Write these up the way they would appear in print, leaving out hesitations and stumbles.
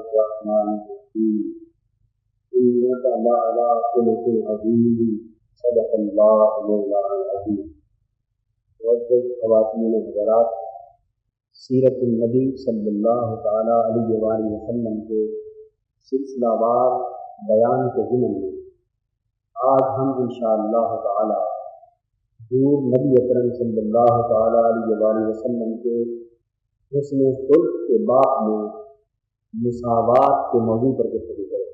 الرحمن الرحيم إنك لعلى خلق عظيم صدق الله مولانا العظيم. معزز خواتین و حضرات، سیرت النبی صلی اللہ تعالیٰ علیہ وآلہ وسلم کے سلسلہ وار بیان کے ضمن میں آج ہم انشاءاللہ تعالیٰ حضور نبی اکرم صلی اللہ تعالیٰ علیہ وآلہ وسلم کے حسن خلق کے باب میں مساوات کے موضوع پر گفتگو کریں.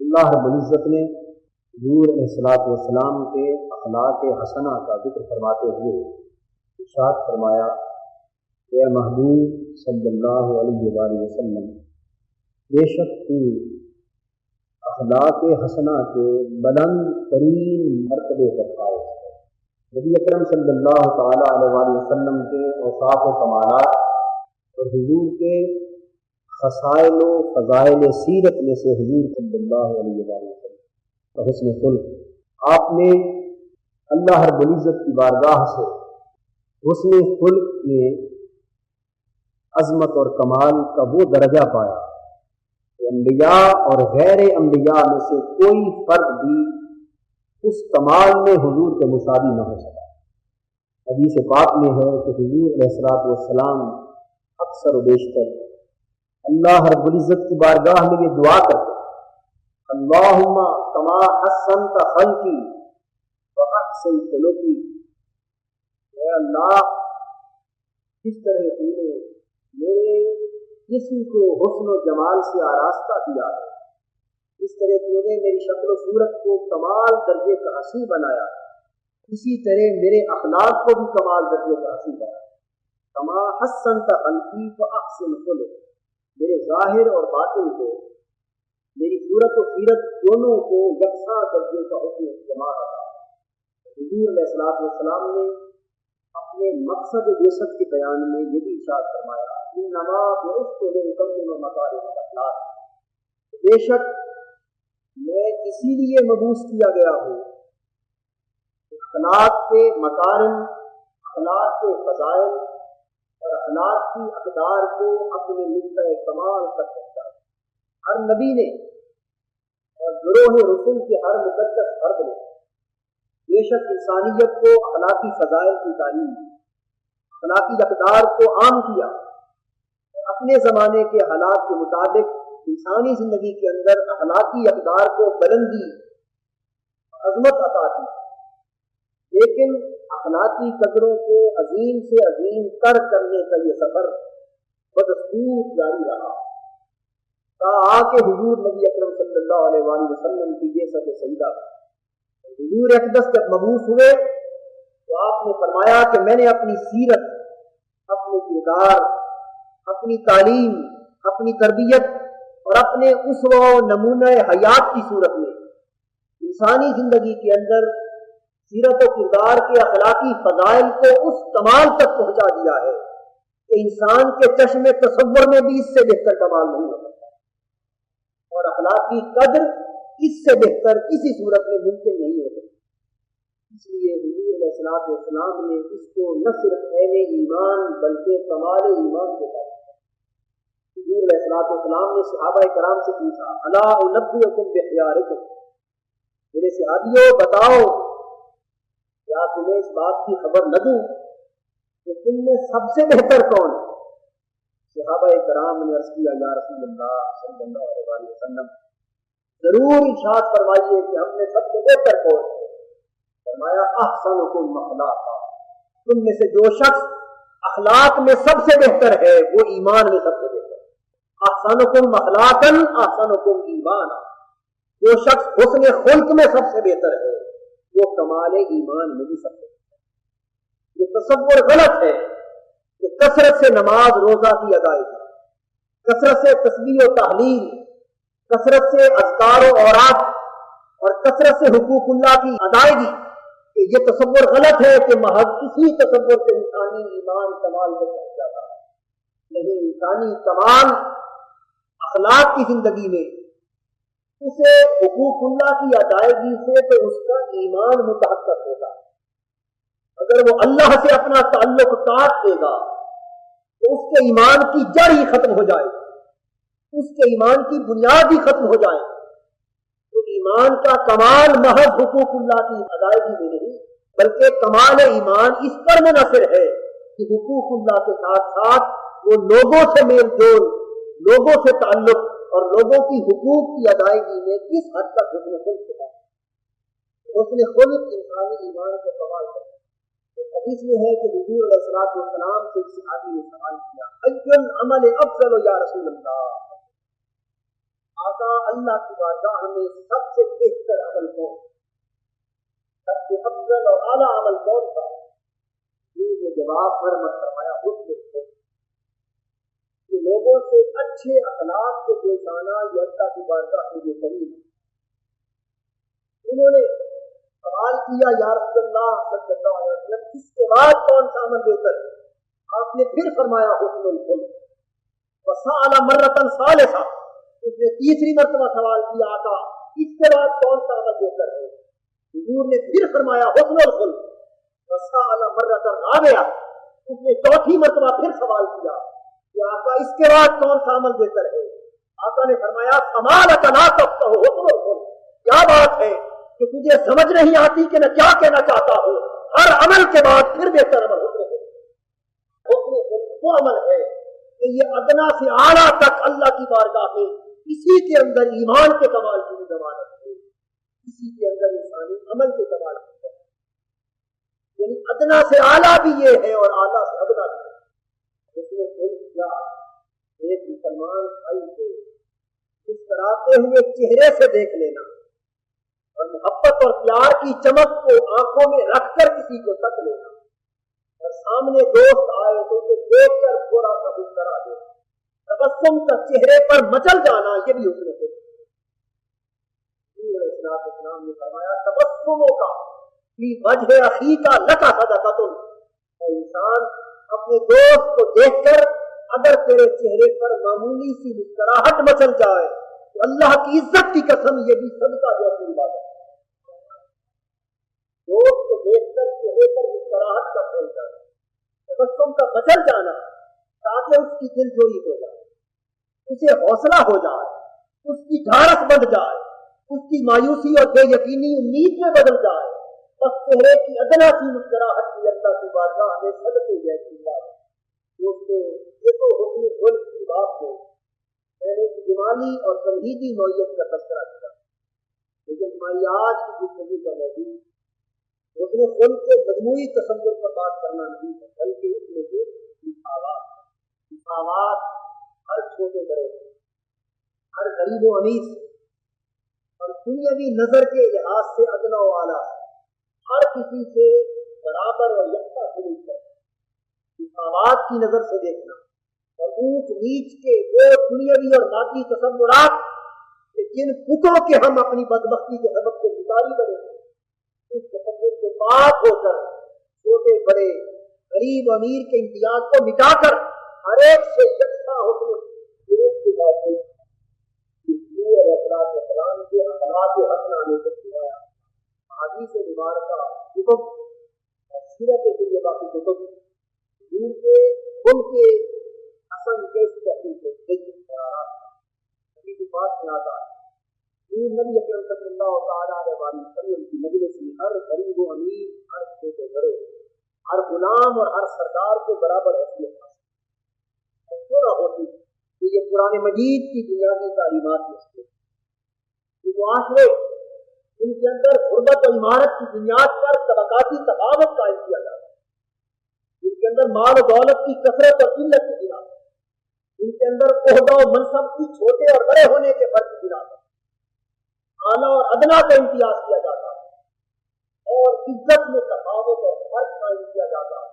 اللہ رب العزت نے حضور علیہ الصلوۃ والسلام کے اخلاق حسنہ کا ذکر فرماتے ہوئے ارشاد فرمایا کہ اے محبوب صلی اللہ علیہ وآلہ وسلم، بے شک تو اخلاق حسنہ کے بلند ترین مرتبے پر فائز ہے. نبی اکرم صلی اللہ تعالیٰ علیہ وآلہ وسلم کے اوصاف و کمالات اور حضور کے خصائل و فضائل سیرت میں سے حضور صلی اللہ علیہ وآلہ وسلم کا حسن خلق. آپ نے اللہ رب العزت کی بارگاہ سے حسن خلق میں عظمت اور کمال کا وہ درجہ پایا کہ انبیاء اور غیر انبیاء میں سے کوئی فرد بھی اس کمال میں حضور کے مساوی نہ ہو سکا. حدیث پاک میں ہے کہ حضور علیہ الصلوۃ والسلام اکثر و بیشتر اللہ رب العزت کی بارگاہ میں یہ دعا کرتے ہیں، اللہم کما حسنت خلقی واحسن خلقی. اے اللہ، جس طرح تو نے میرے جسم کو حسن و جمال سے آراستہ کیا ہے، جس طرح تو نے میری شکل و صورت کو کمال درجے کا حسین بنایا، اسی طرح میرے اخلاق کو بھی کمال درجے کا حسین بنایا. کما حسنت خلقی فاحسن خلقی، میرے ظاہر اور باطن کو، میری صورت و سیرت دونوں کو یکساں درجے کا حسن جمال عطا. حضور علیہ الصلوۃ والسلام نے اپنے مقصد بعثت کے بیان میں یہ بھی ارشاد فرمایا، انما بعثت لاتمم مکارم الاخلاق، بے شک میں اسی لیے مبعوث کیا گیا ہوں اخلاق کے مکارم، اخلاق کے فضائل اور اخلاق کی اقدار کو اپنے نقطۂ کمال تک پہنچا. ہر نبی نے اور گروہ رسول کے ہر مقدس فرد نے بے شک انسانیت کو اخلاقی فضائل کی تعلیم دی، اخلاقی اقدار کو عام کیا، اپنے زمانے کے حالات کے مطابق انسانی زندگی کے اندر اخلاقی اقدار کو بلندی عظمت عطا کی. لیکن اخلاقی قدروں کو عظیم سے عظیم تر کرنے کا یہ سفر بدستور جاری رہا تا آ کے حضور نبی اکرم صلی اللہ علیہ وآلہ وسلم کی بعثت سیدہ. حضور اقدس جب مبعوث ہوئے تو آپ نے فرمایا کہ میں نے اپنی سیرت، اپنے کردار، اپنی تعلیم، اپنی تربیت اور اپنے اسوہ و نمونہ حیات کی صورت میں انسانی زندگی کے اندر سیرت و کردار کے اخلاقی فضائل کو اس کمال تک پہنچا دیا ہے کہ انسان کے چشم تصور میں بھی اس سے بہتر کمال نہیں ہو سکتا، اور اخلاقی قدر اس سے بہتر کسی صورت میں ممکن نہیں ہو سکتا. اس لیے حضور علیہ الصلوۃ والسلام نے اس کو نہ صرف عین ایمان بلکہ کمال ایمان کے ساتھ. حضور علیہ الصلوۃ والسلام نے صحابہ کرام سے پوچھا، الا انبئکم بخیارکم، میرے صحابیوں بتاؤ کیا تمہیں اس بات کی خبر نہ دوں کہ تم میں سب سے بہتر کون ہے؟ صحابہ کرام نے عرض کیا، یا رسول اللہ صلی اللہ علیہ وسلم، ضرور ارشاد فرمائیے کہ ہم میں سب سے بہتر کون ہے؟ فرمایا، احسنکم اخلاقا، تم میں سے جو شخص اخلاق میں سب سے بہتر ہے وہ ایمان میں سب سے بہتر ہے. احسنکم اخلاقا احسنکم ایمانا، جو شخص حسن خلق میں سب سے بہتر ہے وہ کمال ایمان میں بھی سب سے بہتر ہے. یہ تصور غلط ہے کہ کثرت سے نماز روزہ کی ادائیگی، کثرت سے تسبیح و تحلیل، کثرت سے اذکار و اوراد اور کثرت سے حقوق اللہ کی ادائیگی، کہ یہ تصور غلط ہے کہ محض اسی تصور سے انسانی ایمان کمال کو پہنچ جاتا ہے. لیکن انسانی کمال اخلاق کی زندگی میں اسے حقوق اللہ کی ادائیگی سے تو اس کا ایمان متحقق ہوگا. اگر وہ اللہ سے اپنا تعلق کاٹ دے گا تو اس کے ایمان کی جڑ ہی ختم ہو جائے گی، اس کے ایمان کی بنیاد ہی ختم ہو جائے تو ایمان کا کمال محض حقوق اللہ کی ادائیگی میں نہیں بلکہ کمال ایمان اس پر منحصر ہے کہ حقوق اللہ کے ساتھ ساتھ وہ لوگوں سے میل جول، لوگوں سے تعلق اور لوگوں کی حقوق کی ادائیگی میں کس حد تک حسن خلق ہے۔ حسن خلق انسانی ایمان کو کمال ہے۔ حدیث میں ہے کہ حضور علیہ الصلوۃ والسلام سے صحابی نے سوال کیا ای العمل افضل یا رسول اللہ، آقا اللہ کی بارگاہ میں سب سے بہتر عمل کون، سب سے افضل اور اعلیٰ عمل کون تھا؟ یہ جواب فرمایا فرمایا حسن خلق، کہ لوگوں سے اچھے اخلاق سے پیش آنا یہ اللہ کی بارگاہ میں یہ قریب ہے۔ انہوں نے سوال کیا یا رسول اللہ صلی اللہ علیہ وسلم اس کے بعد کون سا عمل بہتر ہے؟ آپ نے پھر فرمایا حسن الخلق۔ وسأل مرۃ ثالثہ، اس نے تیسری مرتبہ سوال کیا آقا اس کے بعد کون سا عمل بہتر ہے؟ حضور نے پھر فرمایا حسن الخلق۔ وسأل مرۃ رابعہ، اس نے چوتھی مرتبہ پھر سوال کیا کہ آقا اس کے بعد کون سا عمل بہتر ہے؟ آقا نے فرمایا کمالک لا تفقہ حسن الخلق، کیا بات ہے کہ تجھے سمجھ نہیں آتی کہ میں کیا کہنا چاہتا ہوں؟ ہر عمل کے بعد پھر بہتر عمل حسن خلق۔ حسن خلق وہ عمل ہے کہ یہ ادنا سے اعلیٰ تک اللہ کی بارگاہ میں اسی کے اندر ایمان کے کمال کی بھی ضمانت ہے، اسی کے اندر انسانی عمل کے کمال کی ضمانت، یعنی ادنا سے اعلیٰ بھی یہ ہے اور اعلیٰ سے ادنا بھی ہے۔ حسن خلق کیا؟ ایک مسلمان بھائی کو مسکراتے ہوئے چہرے سے دیکھ لینا اور محبت اور پیار کی چمک کو آنکھوں میں رکھ کر کسی کو تک لینا، اور سامنے دوست آئے تو اسے دیکھ کر تھوڑا سا مسکرا دے، تبسم کا چہرے پر مچل جانا، یہ بھی حسن خلق ہے۔ اسلام نے فرمایا تبسموں کا فی وجہ اخی کا لکا صدقۃ، انسان اپنے دوست کو دیکھ کر اگر تیرے چہرے پر معمولی سی مسکراہٹ مچل جائے تو اللہ کی عزت کی قسم یہ بھی صدقہ جیسی بات ہے۔ دوست کو دیکھ کر چہرے پر مسکراہٹ کا پھول جانا، تبسم کا مچل جانا، تاکہ اس کی دل جوئی ہو جائے، اسے حوصلہ ہو جائے، اس کی ڈھارس بڑھ جائے، اس کی مایوسی اور بے یقینی امید میں بدل جائے، بس چہرے کی ادنا سی مسکراہٹ کی اللہ کی بارگاہ میں صدقے جیسی بات ہے۔ یہ تو حسن خلق کی بات ہے، میں نے جمالی اور تمہیدی نوعیت کا تذکرہ کیا، لیکن ہماری آج کی گفتگو کا موضوع حسن خلق کے مجموعی تصور پر بات کرنا نہیں ہے، بلکہ اس میں سے مساوات ہر چھوٹے بڑے، ہر غریب و امیر اور دنیاوی نظر کے لحاظ سے ادنا و اعلیٰ ہر کسی سے برابر اور یکساں سلوک ہے، مساوات کی نظر سے دیکھنا اور اونچ نیچ کے وہ دنیاوی اور مادی تصورات کہ جن بتوں کے ہم اپنی بدبختی کے سبب سے گزاری بنے، اس تصور سے پاک ہو کر چھوٹے بڑے غریب امیر کے امتیاز کو مٹا کر ہر ایک سے یکساں حکم ضرورت کی بات ہے۔ اسلام کے اخلاق حسنہ نے سکھایا، حدیث مبارکہ کتب اور سیرت طیبہ کی کتب دین کے ان کے حسن کیسی تحریر کے حدیث بات سناتا ہے نبی اکرم صلی اللہ تعالیٰ علیہ وسلم کی مجلس میں ہر غریب و امیر، ہر چھوٹے بڑے، ہر غلام اور ہر سردار کو برابر حیثیت حاصل کیوں نہ ہوتی کہ یہ قرآن مجید کی بنیادی تعلیمات میں سے معاشرے ان کے اندر غربت و عمارت کی بنیاد پر طبقاتی تفاوت قائم کیا جاتا ہے، ان کے اندر مال و دولت کی کثرت اور قلت کی بنا پر، ان کے اندر عہدہ و منصب کی چھوٹے اور بڑے ہونے کے فرق کی بنا پر اعلیٰ اور ادنا کا امتیاز کیا جاتا ہے اور عزت میں تفاوت اور فرق قائم کیا جاتا ہے،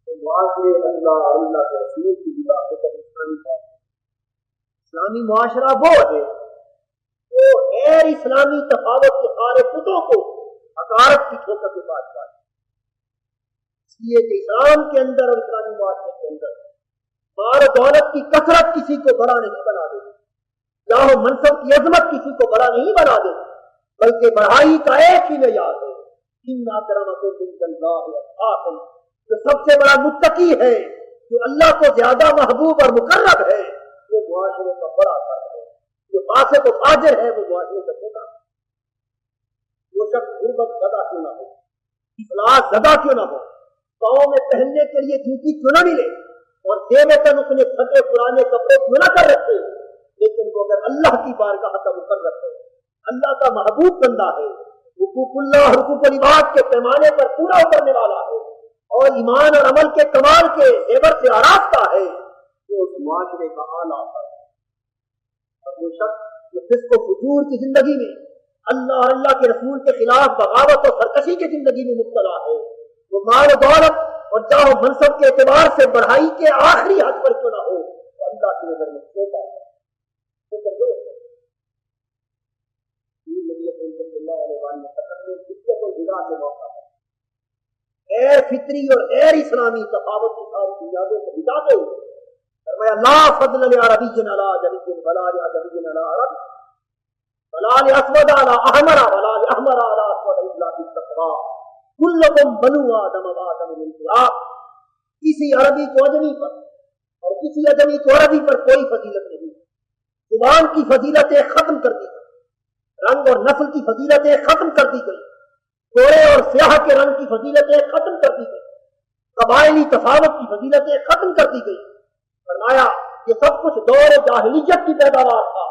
تو معاشرے اللہ اور اللہ کے رسول کی بنا پر اسلامی معاشرہ وہ ہے وہ غیر اسلامی تفاوت کے سارے بتوں کو حقارت کی ٹھوکر کے پاس جائے، اس لیے کہ اسلام کے اندر اور اسلامی معاشرے کے اندر مال و دولت کی کثرت کسی کو بڑا نہیں بنا دے، جاہ و منصب کی عظمت کسی کو بڑا نہیں بنا دے، بلکہ بڑائی کا ایک ہی معیار ہے، ان اکرمکم عند اللہ اتقاکم، جو سب سے بڑا متقی ہے، جو اللہ کو زیادہ محبوب اور مقرب ہے، وہ معاشرے کا بڑا فرق ہے. جو فاسق و فاجر ہے وہ معاشرے کا چھوٹا ہے. وہ شخص غربت زدہ کیوں نہ ہو, افلاس زدہ کیوں نہ ہو, پاؤں میں پہننے کے لیے جوتی کیوں نہ ملے, اور جیب تن اس نے پھٹے پرانے کپڑے کیوں نہ کر رکھے, لیکن وہ اگر اللہ کی بارگاہ کا مقرر ہے, اللہ کا محبوب بندہ ہے, حقوق اللہ حقوق العباد کے پیمانے پر پورا اترنے والا ہے, اور ایمان اور عمل کے کمال کے زیور سے آراستہ ہے, وہ اس معاشرے کا اعلیٰ ہے. اور وہ شخص جو فسق و فجور کی زندگی میں, اللہ اور اللہ کے رسول کے خلاف بغاوت اور سرکشی کی زندگی میں مبتلا ہے, وہ مال و دولت اور جاہ و منصب کے اعتبار سے بڑھائی کے آخری حد پر کیوں نہ ہو, تو اللہ کی نظر میں چھوٹا ہے. غیر فطری اور غیر اسلامی تفاوت کی ساری بنیادوں کو مٹاتے ہوئے فرمایا لا فضل لعربی علی عجمی ولا لعجمی علی عرب ولا لاسود علی احمر ولا لاحمر علی اسود الا بالتقوی کلکم بنو آدم وآدم من تراب. کسی عربی کو اجمی پر اور کسی اجمی کو عربی پر کوئی فضیلت نہیں. زبان کی فضیلتیں ختم کر دی گئی, رنگ اور نسل کی فضیلتیں ختم کر دی گئی, گورے اور سیاہ کے رنگ کی فضیلتیں ختم کر دی گئی, قبائلی تفاوت کی فضیلتیں ختم کر دی گئی. فرمایا یہ سب کچھ دور جاہلیت کی پیداوار تھا,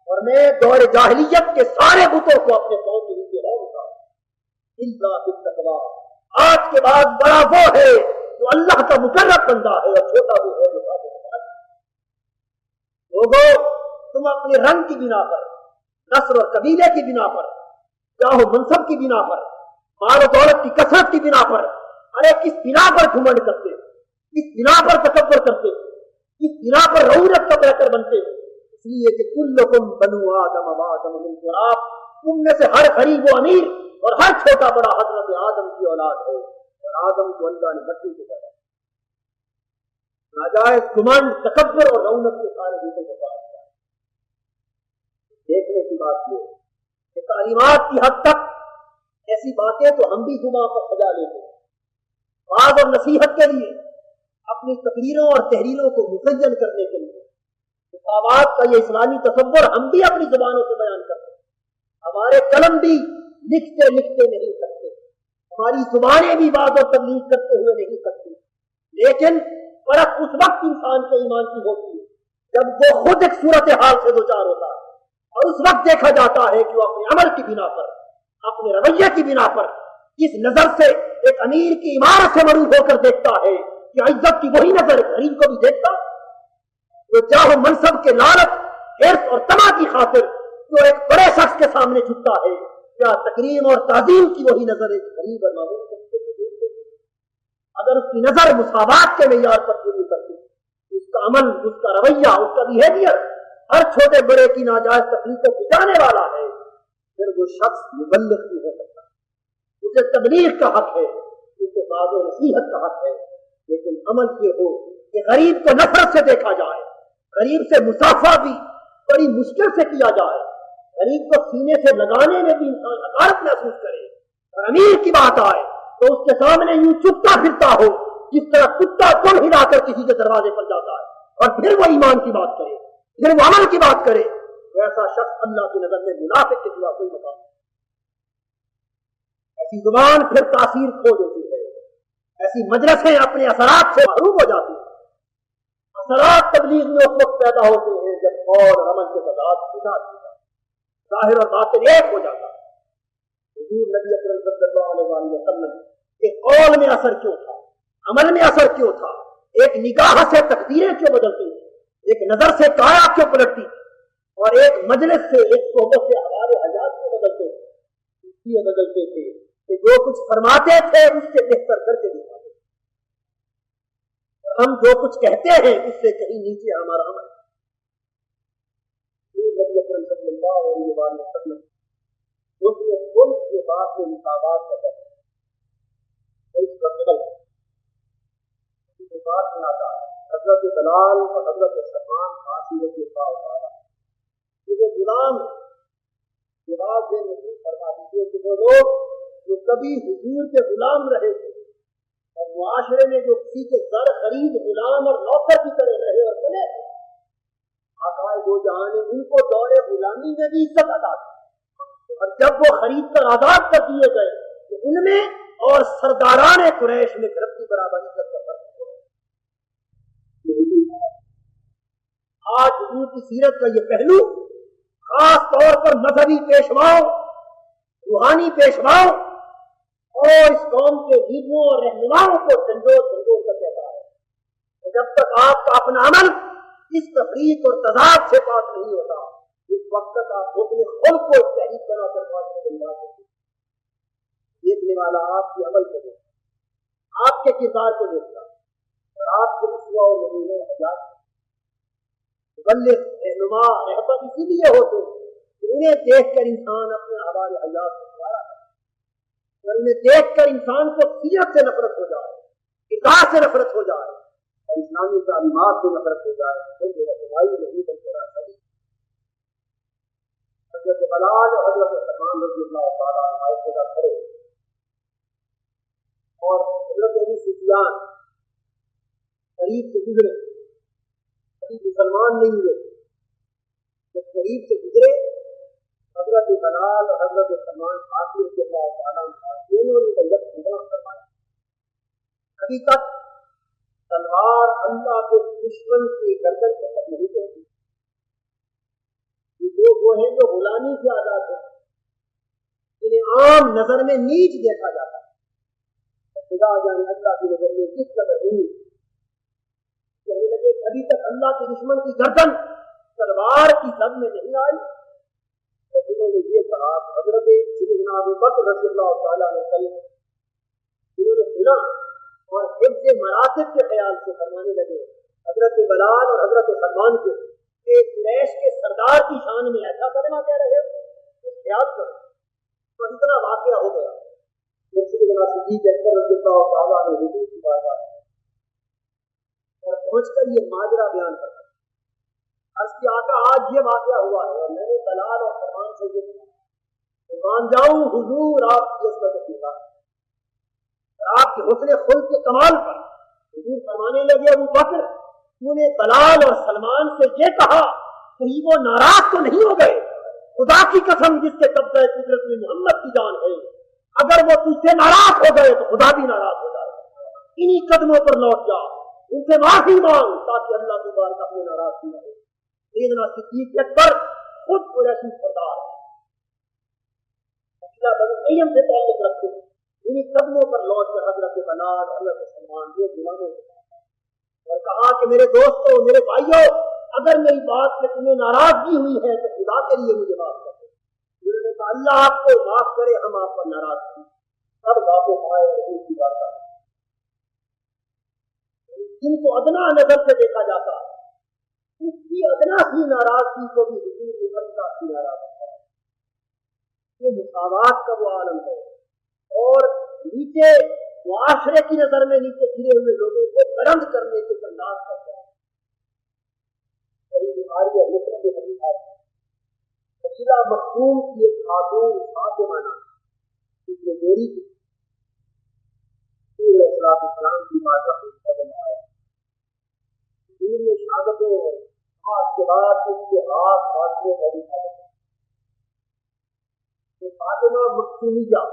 اور میں دور جاہلیت کے سارے بتوں کو اپنے پاؤں کے نیچے رہ اٹھا. آج کے بعد بڑا وہ ہے جو اللہ کا مقرب بندہ ہے, اور چھوٹا وہ ہے جو صادق ہے. لوگوں, تم اپنے رنگ کی بنا پر, نسل اور قبیلے کی بنا پر, جاہ و منصب کی بنا پر, مال و دولت کی کثرت کی بنا پر, ارے کس بنا پر گھمنڈ کرتے, کس بنا پر تکبر کرتے, کس بنا پر رعونت کا بہتر بنتے. اس لیے کہ کلکم بنو آدم وآدم من تراب, تم میں سے ہر غریب و امیر اور ہر چھوٹا بڑا حضرت آدم کی اولاد ہے, اور آدم کو اللہ نے مٹی سے پیدا. ناجائز گھمنڈ, تکبر اور رعونت کے سارے دوسرے کے پاس دیکھنے کی بات یہ کہ تعلیمات کی حد تک ایسی باتیں تو ہم بھی زبان پر سجا لیتے ہیں. بعض اور نصیحت کے لیے, اپنی تقریروں اور تحریروں کو مزین کرنے کے لیے, مساوات کا یہ اسلامی تصور ہم بھی اپنی زبانوں سے بیان کرتے ہیں. ہمارے قلم بھی لکھتے لکھتے نہیں سکتے, ہماری زبانیں بھی بعض اور تبلیغ کرتے ہوئے نہیں سکتی. لیکن فرق اس وقت انسان کے ایمان کی ہوتی ہے جب وہ خود ایک صورتحال سے دوچار ہوتا ہے, اور اس وقت دیکھا جاتا ہے کہ وہ اپنے عمل کی بنا پر, اپنے رویے کی بنا پر اس نظر سے ایک امیر کی عمارت سے معروف ہو کر دیکھتا ہے کہ عزت کی وہی نظر غریب کو بھی دیکھتا. جو چاہو منصب کے لالچ, حرص اور طمع کی خاطر جو ایک بڑے شخص کے سامنے جھکتا ہے, کیا تکریم اور تعظیم کی وہی نظر ایک غریب اور معمول کو دیکھتے. اگر اس کی نظر مساوات کے معیار پر پوری کرتی, اس کا عمل, اس کا رویہ, اس کا بیہیویئر ہر چھوٹے بڑے کی ناجائز تکلیف کو بچانے والا ہے, پھر وہ شخص مبلغ بھی ہو سکتا ہے. اسے تبلیغ کا حق ہے, اسے باز و نصیحت کا حق ہے, لیکن عمل یہ ہو کہ غریب کو نفرت سے دیکھا جائے, غریب سے مسافہ بھی بڑی مشکل سے کیا جائے, غریب کو سینے سے لگانے میں بھی انسان حقارت محسوس کرے, اور امیر کی بات آئے تو اس کے سامنے یوں چپتا پھرتا ہو جس طرح کتا کم ہلا کر کسی کے دروازے پر جاتا ہے, اور پھر وہ ایمان کی بات کرے, پھر وہ عمل کی بات کرے. ایسا شخص اللہ کی نظر میں منافق کے سوا کوئی مقام. ایسی زبان پھر تاثیر کھو دیتی ہے, ایسی مجلسیں اپنے اثرات سے محروم ہو جاتی ہیں. اثرات تبلیغ میں اس وقت پیدا ہوتے ہیں جب قول اور عمل کے ساتھ ظاہر اور باطن ایک ہو جاتا ہے. حضور نبی اکرم صلی اللہ علیہ وسلم کے قول میں اثر کیوں تھا, عمل میں اثر کیوں تھا, ایک نگاہ سے تقدیریں کیوں بدلتی, ایک نظر سے کایا کیوں پلٹتی, اور ایک مجلس سے, ایک صحبت سے ہمارے حالات کو بدلتے تھے کہ جو کچھ فرماتے تھے اس سے بہتر کر کے دکھاتے, ہم جو کچھ کہتے ہیں اس سے کہیں نیچے ہمارا عمل. اس نے کل کے بعد میں مساوات کا اس کا بدل بات میں آتا ہے. حضرت دلال اور حضرت سلمان فاصلے کے ساتھ یہ غلام جواب سے نصیب فرما دیجیے کہ وہ لوگ جو کبھی حضور کے غلام رہے تھے اور معاشرے میں جو کسی کے زر خرید غلام اور نوکر کی طرح رہے اور بنے تھے, آقائے دو جہاں نے ان کو دور غلامی میں بھی عزت ادا کی، اور جب وہ خرید کر آزاد کر دیے گئے تو ان میں اور سرداران قریش میں گرفتی برابر عزت کا فرق ہو گیا۔ آج حضور کی سیرت کا یہ پہلو خاص طور پر مذہبی پیشواؤں، روحانی پیشواؤں اور اس قوم کے لیڈروں اور رہنماؤں کو جھنجھوڑ کر دیتا ہے۔ جب تک آپ کا اپنا عمل اس تفریق اور تضاد سے پاک نہیں ہوتا، اس وقت تک آپ اپنے خود کو تحریک بنا کر پاس نہیں جا سکتے۔ دیکھنے والا آپ کے عمل کو دیکھتا، آپ کے کردار کو دیکھتا، اور آپ کے رسوا اور نمونے حیات مبلغ رہنما رہبر اسی لیے ہوتے کہ انہیں دیکھ کر انسان اپنے حوالے حیات کو دوبارہ کرے، اور انہیں دیکھ کر انسان کو سیرت سے نفرت ہو جائے، کردار سے نفرت ہو جائے، اور اسلامی تعلیمات سے نفرت ہو جائے، پھر جو رہنمائی نہیں بلکہ راستہ۔ حضرت بلال اور حضرت سلمان رضی اللہ تعالیٰ عنہ پیدا کرے، اور حضرت ابو سفیان قریب سے گزرے، ابھی مسلمان نہیں ہوئے، جب قریب سے گزرے حضرت بلال اور حضرت سلمان آخر رضی اللہ تعالیٰ عنہ دونوں نے بیعت پورا کروایا۔ ابھی تک تلوار اللہ کے دشمن کی گردن پر تک نہیں پہنچی۔ یہ لوگ وہ ہیں جو غلامی سے آزاد ہیں، انہیں عام نظر میں نیچ دیکھا جاتا ہے، خدا جانے اللہ کی نظر میں کس قدر نہیں کہنے لگے ابھی تک اللہ کے دشمن کی گردن تلوار کی زد میں نہیں آئی۔ اور انہوں نے یہ کہا حضرت سیدنا ابو بکر رضی اللہ تعالیٰ عنہ انہوں نے سنا اور حفظ مراتب کے خیال سے فرمانے لگے حضرت بلال اور حضرت سلمان کو کہ قریش کے سردار کی شان میں ایسا کرنا کہہ رہے ہیں، خیال کرو۔ تو اتنا واقعہ ہو گیا جب سیدنا صدیق اکبر رضی اللہ تعالیٰ عنہ حضور کی بات آئی اور پہنچ کر یہ ماجرا بیان کرتا عرض کی آقا آج یہ واقعہ ہوا ہے، اور میں نے بلال اور سلمان سے یہ کہا مان جاؤں حضور آپ کی عزت کی بات، آپ کے حسن خلق کے کمال پر حضور فرمانے لگے ابو بکر تو نے بلال اور سلمان سے یہ کہا کہیں وہ ناراض تو نہیں ہو گئے؟ خدا کی قسم جس کے قبضہ قدرت میں محمد کی جان ہے، اگر وہ تجھ سے ناراض ہو گئے تو خدا بھی ناراض ہو جائے، انہی قدموں پر لوٹ جا، ان سے معافی مانگ تاکہ اللہ کی بار اپنے ناراض نہ ہو۔ سیدنا صدیق اکبر خود قریشی سردار بنو سے تعلق رکھتے انہی قدموں پر لوٹ کر حضرت بلال حضرت سلمان یہ غلاموں اور کہا کہ میرے دوستوں میرے بھائیوں اگر میری بات سے تمہیں ناراضگی ہوئی ہے تو خدا کے لیے مجھے معاف کر دو۔ انہوں نے کہا اللہ آپ کو معاف کرے ہم آپ پر ناراض ہیں، سب واپس آئے حضور کی بارگاہ جن کو ادنا نظر سے دیکھا جاتا اس کی ادنا ہی ناراضگی کو بھی حضور نے بڑا ہی ناراض ہے۔ یہ مساوات کا وہ عالم ہے، اور نیچے معاشرے کی نظر میں نیچے گرے ہوئے لوگوں کو بلند کرنے کے انداز کرتا ہے۔ قبیلہ مخدوم کی ایک خاتون فاطمہ نام اس نے چوری کی، اسلام کی بات قدم آیا دین میں شہادتیں اس کے بعد اس کے ہاتھ فاطمہ کا بھی فاطمہ مخدومیہ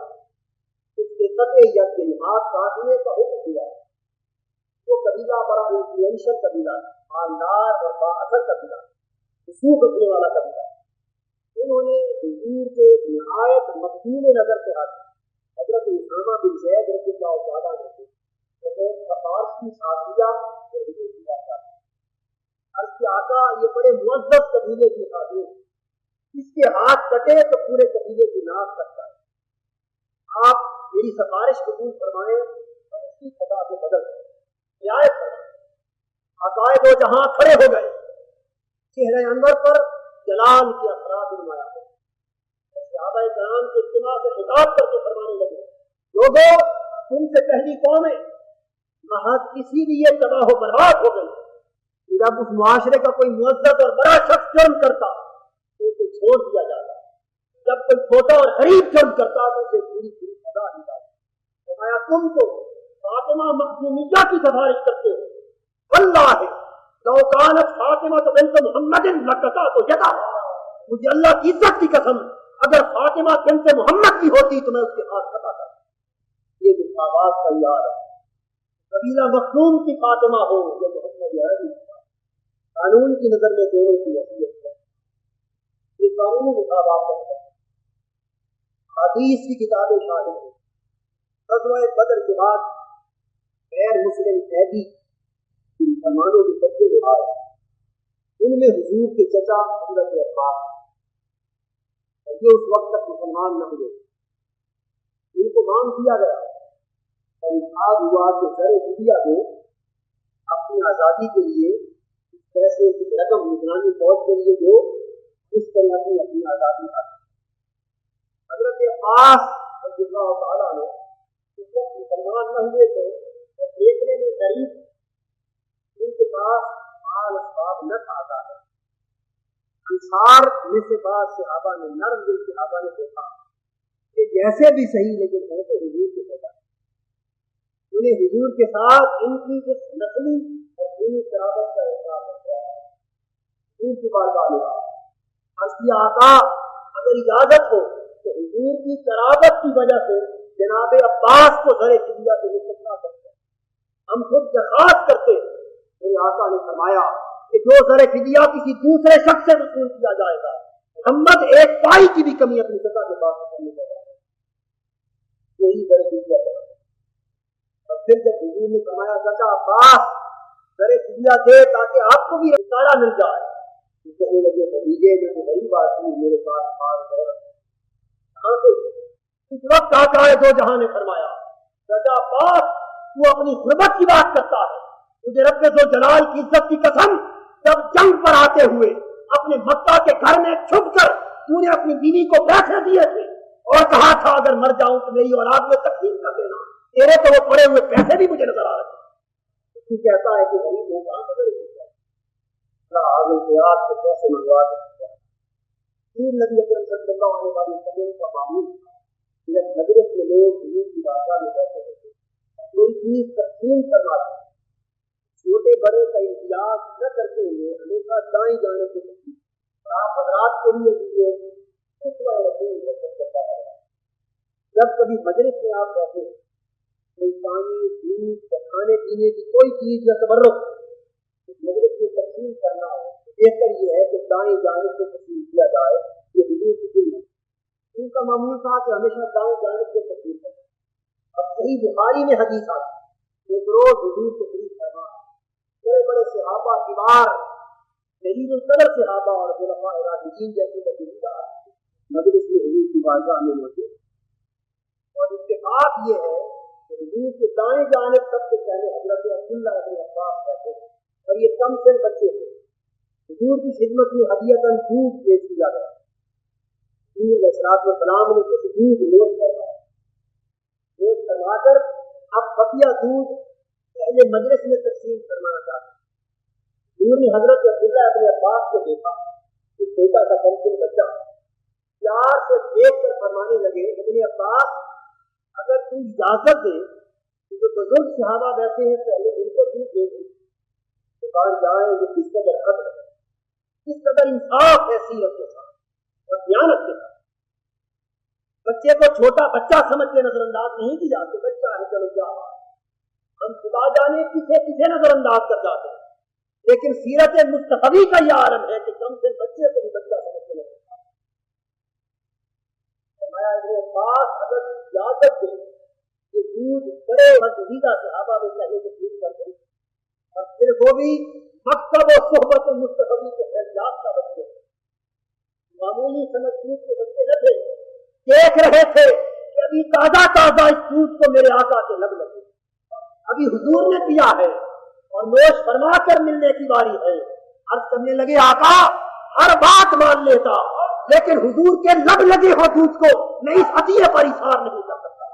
اس کے قطع یا کے ہاتھ کاٹنے کا حکم دیا۔ وہ قبیلہ بڑا انفلوئنشل قبیلہ، مالدار اور بااثر قبیلہ، رسوخ رکھنے والا قبیلہ۔ انہوں نے حضور کے نہایت مقبول نظر سے حضرت اسامہ بن زید رضی اللہ تعالیٰ عنہ فارسی ساتھیہ اور حضور کی بات عرض کی آقا یہ بڑے معزز قبیلے کی خاتون، اس کے ہاتھ کٹے تو پورے قبیلے کی ناک کٹتا ہے، آپ میری سفارش قبول فرمائیں اور اس کی سزا کو بدل رعایت فرمائیں۔ عقائد و جہاں کھڑے ہو گئے، چہرے انور پر جلال کے اثرات نمایاں ہوئے، صحابہ کرام کے اجتماع سے خطاب کر کے فرمانے لگے لوگوں تم سے پہلی قومیں محض اسی لیے تباہ و برباد ہو گئی جب اس معاشرے کا کوئی معزز اور بڑا شخص جرم کرتا تو اسے چھوڑ دیا جاتا، جب کوئی چھوٹا اور غریب جرم کرتا تو اسے پوری سزا دی جاتی۔ فرمایا تم تو فاطمہ مخدومیہ کی سفارش کرتے ہو، اللہ ہے لو كانت فاطمہ بنت محمد لقطعت يدها، مجھے اللہ کی عزت کی قسم اگر فاطمہ بنت محمد کی ہوتی تو میں اس کے ہاتھ قطع کرتا۔ یہ جو آواز تیار ہے، قبیلہ مخزوم کی فاطمہ ہو یا محمد عربی، قانون کی نظر میں دونوں کی حیثیت ہے، یہ قانونی مطابقت ہے۔ حدیث کی کتابیں شاہد ہیں، غزوہ بدر کے بعد غیر مسلم قیدی مسلمانوں کے بچے جو آئے ان میں حضور کے چچا حضرت عباس، یہ اس وقت تک مسلمان نہ ہوئے، ان کو مانگ دیا گیا اور انتخاب ہوا کہ زر فدیہ کو اپنی آزادی کے لیے پیسے کی رقم مسلمانی فوج کے لیے جو اس طرح سے اپنی آزادی حاصل۔ حضرت عباس رضی اللہ تعالیٰ نے اس وقت مسلمان نہ ہوئے تھے اور دیکھنے میں غریب، ان کے پاس مال اسباب نہ تھا، انصار میں سے بعض صحابہ نے، نرم دل صحابہ نے دیکھا کہ جیسے بھی صحیح لیکن ہے تو حضور کے پیدا، انہیں حضور کے ساتھ ان کی جو نسلی اور دینی قرابت کا احساس ہوتا ہے، حضور کی بارگاہ میں عرض کیا آقا اگر اجازت ہو تو حضور کی قرابت کی وجہ سے جناب عباس کو زر فدیہ سے مستثنیٰ کرتے ہیں، ہم خود درخواست کرتے۔ میرے آقا نے فرمایا کہ جو زر فدیہ کسی دوسرے شخص سے وصول کیا جائے گا، محمد ایک پائی کی بھی کمی اپنی سطح کے پاس کرنے لگا، یہی زر فدیہ ہے۔ اور پھر جب حضور نے فرمایا چچا عباس زر فدیہ دے تاکہ آپ کو بھی اشارہ مل جائے، تو کہنے لگے بھتیجے میں تو غریب آدمی، میرے پاس مال کہاں سے؟ اس وقت آقا دو جہاں نے فرمایا چچا عباس تو اپنی غربت کی بات کرتا ہے، مجھے رب ذو جلال کی عزت کی قسم جب جنگ پر آتے ہوئے اپنے مکہ کے گھر میں چھپ کر تو نے اپنی بیوی کو پیسے دیے تھے اور کہا تھا اگر مر جاؤں تو میری اولاد میں تقسیم کر دینا، تیرے تو وہ پڑے ہوئے پیسے بھی مجھے نظر آ رہے ہیں۔ تو کہتا ہے کہ غریب لوگ کہاں سے کرے گا، آگے سے آپ سے پیسے منگوا دیں۔ پھر نبی اکرم صلی اللہ علیہ وسلم کا معمول تھا جب مجلس میں لوگ حضور کی بارگاہ میں بیٹھے ہوتے کوئی چیز تقسیم کرنا تھا، چھوٹے بڑے کا امتیاز نہ کرتے ہوئے ہمیشہ دائیں جانے سے آپ حضرات کے لیے جب کبھی مجلس میں آپ بیٹھے کوئی پانی دودھ کھانے پینے کی کوئی چیز یا تبرک اس مجلس میں تقسیم کرنا ہو، بہتر یہ ہے کہ دائیں جانے سے تقسیم کیا جائے، یہ حضور کی سنت، ان کا معمول تھا کہ ہمیشہ دائیں جانے سے تقسیم کرنا۔ اب صحیح بخاری میں حدیث آتی، ایک روز حضور کو قریب کرنا، بڑے بڑے صحابہ کبار جلیل القدر صحابہ اور خلفاء راشدین جیسے وزیران مجلس میں حضور کی بارگاہ میں موجود، اور اتفاق یہ ہے کہ حضور کے دائیں جانب سب سے پہلے حضرت عبداللہ بن عباس بیٹھے اور یہ کم سے بچے تھے، حضور کی خدمت میں ہدیۃً دودھ پیش کیا گیا، حضور علیہ الصلوۃ والسلام نے کچھ دودھ نوٹ کروا کر اب بقیہ دودھ پہلے مجلس میں تقسیم کروانا چاہتے، حضور نے حضرت عبداللہ ابن عباس کو دیکھا کہ چھوٹا سا کمسن بچہ پیار سے دیکھ کر فرمانے لگے ابن عباس اگر تم اجازت دے تو جو بزرگ صحابہ بیٹھے ہیں پہلے ان کو دودھ دے دیں، دکان جائیں جو کس قدر قدر ہے، کس قدر انصاف ہے سیرت کے ساتھ اور دیانت کے ساتھ، بچے کو چھوٹا بچہ سمجھ کے نظر انداز نہیں کی جاتی، بچہ ہے چلو کیا ہم خدا جانے کسے نظر انداز کر جاتے ہیں، لیکن سیرت مصطفی کا یہ عالم ہے کہ کم سے بچے کو بھی بچہ سمجھ کے نظر انداز۔ فرمایا ابن عباس اگر اجازت دے کہ دودھ بڑے مزیدہ صحابہ میں پہلے تقسیم کر دیں، اور پھر وہ بھی مکتب و صحبت مصطفی کے فیضیات کا بچے، معمولی سمجھ دودھ کے بچے نہ تھے، دیکھ رہے تھے کہ ابھی تازہ تازہ اس دودھ کو میرے آقا کے لب لگے، ابھی حضور نے کیا ہے اور نوش فرما کر ملنے کی باری ہے۔ عرض کرنے لگے آقا ہر بات مان لیتا لیکن حضور کے لب لگے ہو دودھ کو میں اس عطیے پر اظہار نہیں کر سکتا،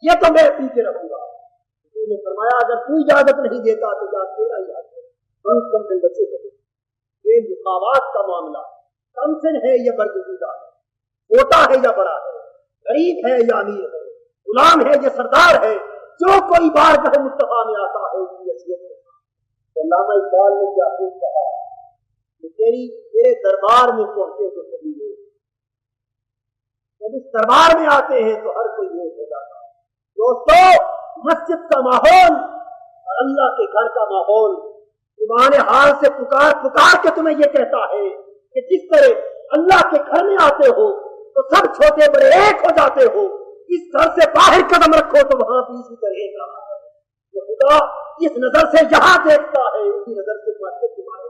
یہ تو میں پی کے رکھوں گا۔ حضور نے فرمایا اگر تو اجازت نہیں دیتا تو جا تیرا اجازت، کم سے بچے کرے، یہ مساوات کا معاملہ، کم سے ہے یا برگزیدہ ہے، چھوٹا ہے یا بڑا ہے، غریب ہے یا امیر ہے، غلام ہے یا سردار ہے، جو کوئی بارگاہ مصطفیٰ میں آتا ہے اس کی حیثیت علامہ اقبال نے کیا خوب کہا کہ تیرے دربار میں پہنچے تو سبھی لوگ، جب اس دربار میں آتے ہیں تو ہر کوئی یہ ہو جاتا ہے۔ دوستو، مسجد کا ماحول اور اللہ کے گھر کا ماحول زبان حال سے پکار کے تمہیں یہ کہتا ہے کہ جس طرح اللہ کے گھر میں آتے ہو تو سب چھوٹے بڑے ایک ہو جاتے ہو، اس گھر سے باہر قدم رکھو تو وہاں بھی اسی طرح کا کہ خدا اس نظر سے یہاں دیکھتا ہے، اسی نظر سے مسجد تمہارے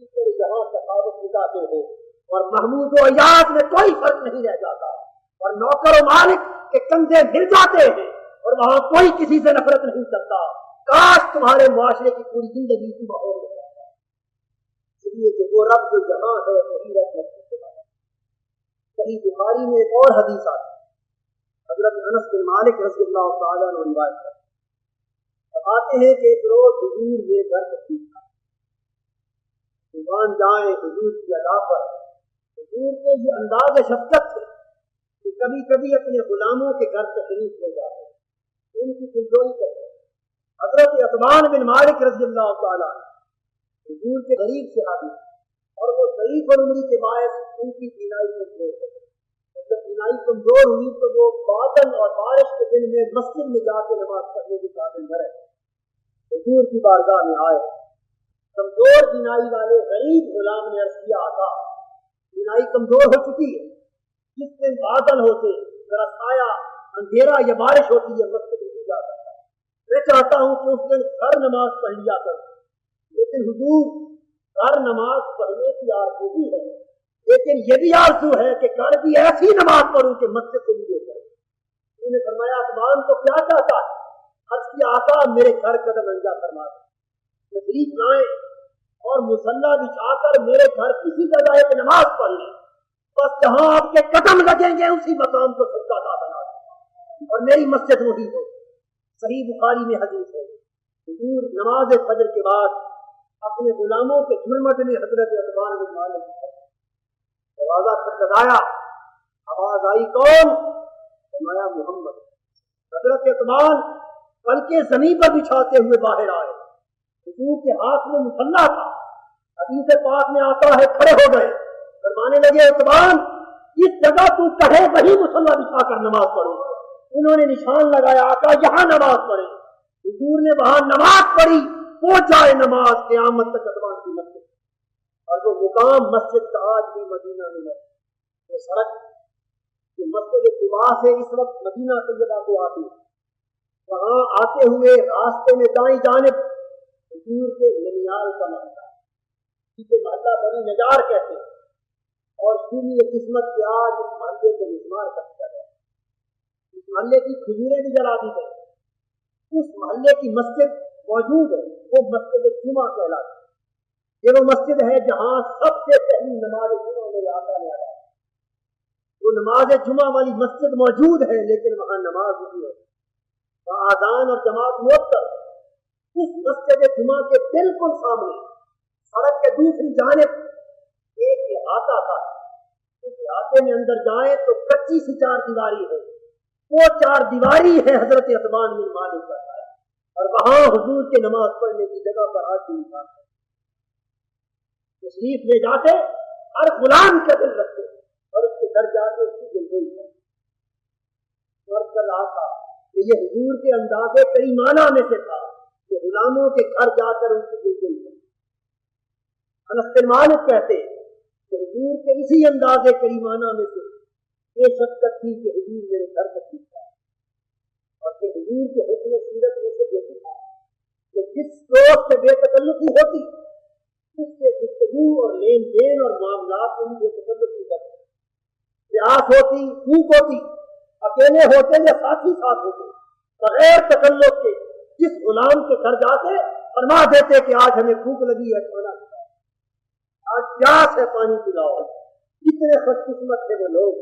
اس طرح جہاں تفاوت دکھاتے ہو، اور محمود و ایاز میں کوئی فرق نہیں رہ جاتا، اور نوکر و مالک کے کندھے مل جاتے ہیں اور وہاں کوئی کسی سے نفرت نہیں کرتا۔ کاش تمہارے معاشرے کی پوری زندگی کی ماحول ہو جاتا ہے، اس لیے کہ وہ رب جو جہاں ہے وہی رب مسجد کے بعد۔ صحیح بخاری میں ایک اور حدیث آتی ہے، حضرت انس بن مالک رضی اللہ تعالیٰ عنہ روایت کرتے ہیں، فرماتے ہیں کہ ایک روز حضور یہ گھر تشریف تھا، قربان جائیں حضور کی ادا پر حضور کے یہ انداز شفقت سے کہ کبھی کبھی اپنے غلاموں کے گھر تشریف لے جاتے ہیں، ان کی دلجوئی کرتے ہیں۔ حضرت عثمان بن مالک رضی اللہ تعالیٰ حضور کے غریب سے آدمی، اور وہ ضعیف العمری کے باعث ان کی بینائی کمزور ہو گئی۔ جب بینائی کمزور ہوئی تو وہ بادل اور بارش کے دن میں مسجد میں جا کے نماز پڑھنے کے قابل نہ رہے، حضور کی بارگاہ میں آئے۔ کمزور بینائی والے غریب غلام نے عرض کیا، آقا بینائی کمزور ہو چکی ہے، جس دن بادل ہوتے، ذرا سایہ اندھیرا یا بارش ہوتی ہے مسجد نہیں جا سکتا، میں چاہتا ہوں کہ اس دن گھر نماز پڑھ لیا کروں۔ لیکن حضور گھر نماز پڑھنے کی آرزو بھی ہے، لیکن یہ بھی آرزو ہے کہ گھر بھی ایسی نماز پڑھوں کہ مسجد سے مجھے کرے۔ انہوں نے فرمایا عثمان تو کیا چاہتا ہے؟ عرض کیا، آقا میرے گھر قدم انجا فرما دیں، تشریف لائیں اور مصلی بچھا کر میرے گھر کسی جگہ ایک نماز پڑھ لیں، بس جہاں آپ کے قدم لگیں گے اسی مقام کو سجدہ بنا دیں اور میری مسجد وہی ہو۔ صحیح بخاری میں حدیث ہے، حضور نماز فجر کے بعد اپنے غلاموں کے جھرمٹ میں حضرت عثمان بن مالک دروازہ کھٹکھٹایا، آواز آئی، کون؟ فرمایا محمد۔ حضرت عثمان پلکیں زمین پر بچھاتے ہوئے باہر آئے، حضور کے ہاتھ میں مصلی تھا، حدیث پاک میں آتا ہے کھڑے ہو گئے، فرمانے لگے عثمان اس جگہ تو کہے وہی مصلی بچھا کر نماز پڑھو۔ انہوں نے نشان لگایا، آقا یہاں نماز پڑھے۔ حضور نے وہاں نماز پڑھی، پہنچ جائے نماز قیامت تک عثمان کی مسجد، اور وہ مقام مسجد کا آج بھی مدینہ میں ہے۔ وہ سڑک جو مسجد قباء سے اس وقت مدینہ طیبہ کو آتی ہے، وہاں آتے ہوئے راستے میں دائیں جانب حضور کے ننیال کا محلہ، جسے محلہ بنی نجار کہتے ہیں، اور سنی قسمت کے آج اس محلے کو مسمار کر دیا گیا، اس محلے کی کھجوریں بھی جلا دی گئی۔ اس محلے کی مسجد موجود ہے، وہ مسجد جمعہ کہلاتی ہے۔ یہ وہ مسجد ہے جہاں سب سے پہلی نماز جمعہ میرے آقا نے ادا کی۔ وہ نماز جمعہ والی مسجد موجود ہے، لیکن وہاں نماز نہیں ہے، وہاں اذان اور جماعت معطل۔ اس مسجد جمعہ کے بالکل سامنے سڑک کے دوسری جانب ایک احاطہ تھا، اس احاطے میں اندر جائیں تو کچی سی چار دیواری ہے، وہ چار دیواری ہے حضرت عثمان بن مالک کا، اور وہاں حضور کے نماز پڑھنے کی جگہ پر آج بھی انسان تشریف لے جاتے، ہر غلام کا دل رکھتے اور اس کے گھر جا کے اس کی دلجوئی کرتے۔ تھا کہ یہ حضور کے انداز کریمانہ میں سے تھا کہ غلاموں کے گھر جا کر ان کی دلجوئی کرتے۔ انس بن مالک کہتے کہ حضور کے اسی انداز کریمانہ میں سے یہ شفقت تھی کہ حضور میرے گھر تشریف تھا، اور کہ حضور کے حسن سیرت میں سے دیکھی تھا کہ جس دوست سے بے تکلفی ہوتی اس سے گفتگو اور لین دین اور معاملات میں بے تکلفی کرتے، پیاس ہوتی، بھوک ہوتی، اکیلے ہوتے یا ساتھی ساتھ ہوتے، بغیر تکلف کے جس غلام کے گھر جاتے فرما دیتے کہ آج ہمیں بھوک لگی ہے، کھانا کھلاؤ، آج پیاس ہے، پانی پلاؤ۔ کتنے خوش قسمت تھے وہ لوگ،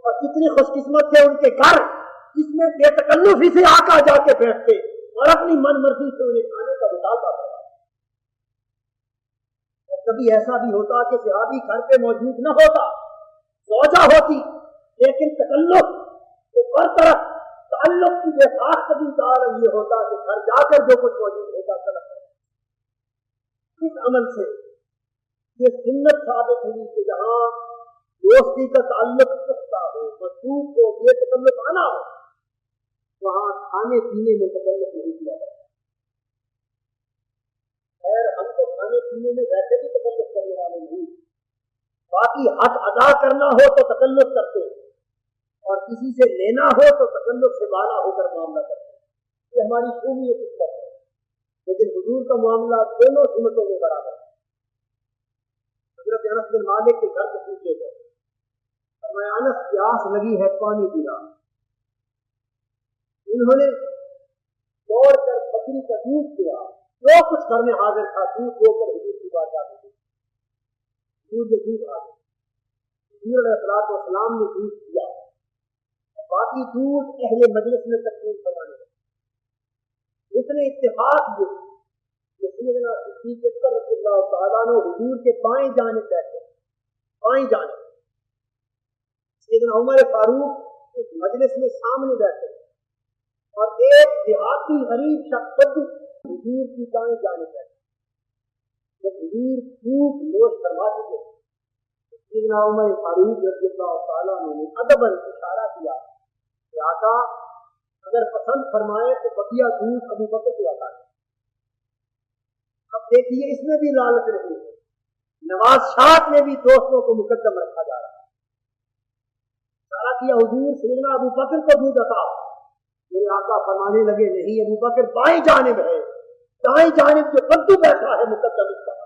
اور کتنی خوش قسمت تھے ان کے گھر جس میں بے تکلفی سے آقا جا کے بیٹھتے اور اپنی من مرضی سے انہیں کھانے کا بتاتا تھا۔ کبھی ایسا بھی ہوتا کہ صحابی گھر پہ موجود نہ ہوتا، زوجہ ہوتی، لیکن تکلف کو برطرف تعلق کی بے ساختگی کا عالم یہ ہوتا کہ گھر جا کر جو کچھ موجود ہوتا طلب کرے۔ اس عمل سے یہ سنت ثابت ہوئی کہ جہاں دوستی کا تعلق سکتا ہو، مضبوط ہو، یہ تکلف آنا ہو، وہاں کھانے پینے میں تکلف نہیں کیا جاتا۔ خیر ہم تو کھانے پینے میں ویسے بھی تکلف کرنے والے نہیں، باقی حق ادا کرنا ہو تو تکلف کرتے، اور کسی سے لینا ہو تو تکلف سے بالا ہو کر معاملہ کرتے۔ یہ ہماری خوبی ہے، لیکن حضور کا معاملہ دونوں سمتوں میں برابر ہے۔ حضرت انس بن مالک کے گھر سے پوچھے گئے، فرمایا انس پیاس لگی ہے، پانی پینا۔ انہوں نے دوڑ کر بکری کا دودھ پیا، جو کچھ کرنے حاضر تھا دودھ دو کر حضور کی بات آ گئی، دودھ آ گئی۔ حضور علیہ الصلوۃ والسلام نے دودھ پیا، باقی دودھ اہل مجلس میں تقسیم کروانے لگے۔ اس نے اتفاق یہ کہ سیدنا صدیق اکبر رضی اللہ تعالیٰ عنہ حضور کے بائیں جانب بیٹھے، بائیں جانب سیدنا عمر فاروق اس مجلس میں سامنے بیٹھے، اور ایک دیہاتی غریب شخص حضور کی دائیں جانب بیٹھے۔ جب حضور خوب نوش فرما چکے، سیدنا عمر فاروق رضی اللہ تعالیٰ عنہ نے ادباً اشارہ کیا کہ آقا اگر پسند فرمائے تو بقیہ دودھ ابو بکر کو عطا کریں۔ اب دیکھیے اس میں بھی لالچ نہیں ہے، نواز شاہ میں بھی دوستوں کو مقدم رکھا جا رہا ہے۔ اشارہ کیا حضور سیدنا ابو بکر کو دودھ عطا، میرے آقا فرمانے لگے نہیں، ابو بکر بائیں جانب ہے، دائیں جانب جو بدو بیٹھا ہے مقدم اس کا۔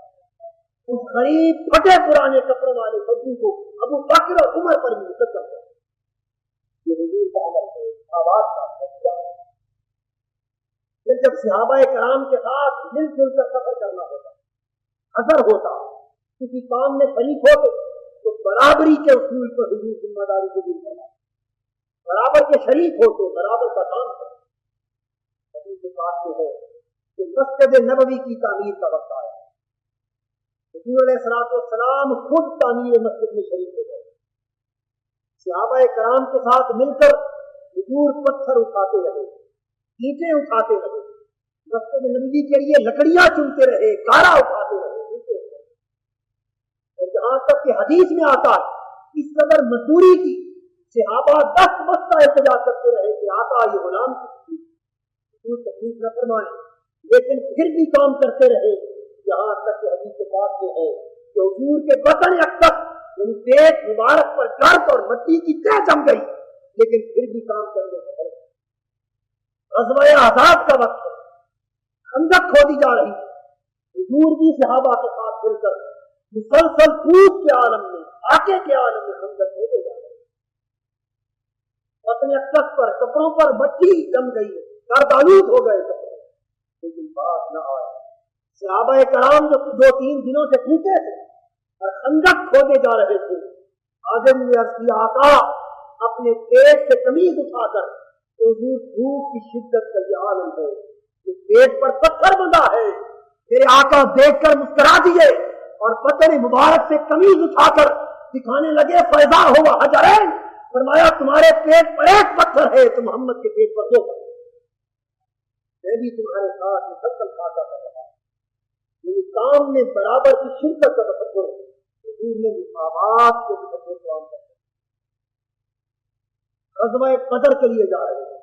اس غریب پھٹے پرانے کپڑوں والے بدو کو ابو بکر اور عمر پر بھی مقدم ہے۔ یہ حضور کا عمل ہے، آواز کا فیصلہ۔ پھر جب صحابہ کرام کے ساتھ مل جل کر سفر کرنا ہوتا، اثر ہوتا، کسی کام میں شریک ہوتے تو برابری کے اصول پر حضور ذمہ داری قبول کرنا، برابر کے شریک ہوتے، برابر کا کام کرتے۔ حدیث کے پاس میں ہے کہ مسجد نبوی کی تعمیر کا وقت آیا، حضور علیہ الصلوۃ والسلام خود تعمیر مسجد میں شریک ہو گئے۔ صحابہ کرام کے ساتھ مل کر حضور پتھر اٹھاتے رہے، اینٹیں اٹھاتے رہے، مسجد نبوی کے لیے لکڑیاں چنتے رہے، گارا اٹھاتے رہے، اور جہاں تک کہ حدیث میں آتا ہے اس قدر مزدوری کی صحابہ 10 بستہ احتجاج کرتے رہے کہ آقا یہ غلام کی حضور تکلیف نہ فرمائے، لیکن پھر بھی کام کرتے رہے، یہاں تک کہ حدیث کے پاس میں ہے کہ حضور کے بدن اقدس یعنی پیٹ مبارک پر گرد اور مٹی کی تہ جم گئی، لیکن پھر بھی کام کرنے سے ہے۔ غزوہ احزاب کا وقت ہے، خندق کھودی جا رہی ہے، حضور بھی صحابہ کے ساتھ مل کر مسلسل پوچھ کے عالم میں، آگے کے عالم میں خندق کھودے جا رہے ہیں۔ بدن اقدس پر کپڑوں پر مٹی جم گئی ہے، گرد آلود ہو گئے کپڑے، لیکن بات نہ آئے۔ صحابہ کرام جو 2-3 دنوں سے پوچھے تھے اور خندق کھودے جا رہے تھے، آدم نے عرض کیا آقا اپنے پیٹ سے قمیض اٹھا کر، حضور بھوک کی شدت کا یہ عالم ہے، کہ پیٹ پر پتھر بندھا ہے، میرے آقا دیکھ کر مسکرا دیے اور بدن مبارک سے قمیض اٹھا کر دکھانے لگے، فیضا ہوا حجرین، فرمایا تمہارے پیٹ پر ایک پتھر ہے تو محمد کے پیٹ پر 2 پتھر، میں بھی تمہارے ساتھ مسلسل کھاتا کر رہا ہوں۔ میرے کام میں برابر کی شدت کا تصور حضور نے مساوات کے تصور کو عام کر دیا۔ غزوہ بدر کے لیے جا رہے ہیں،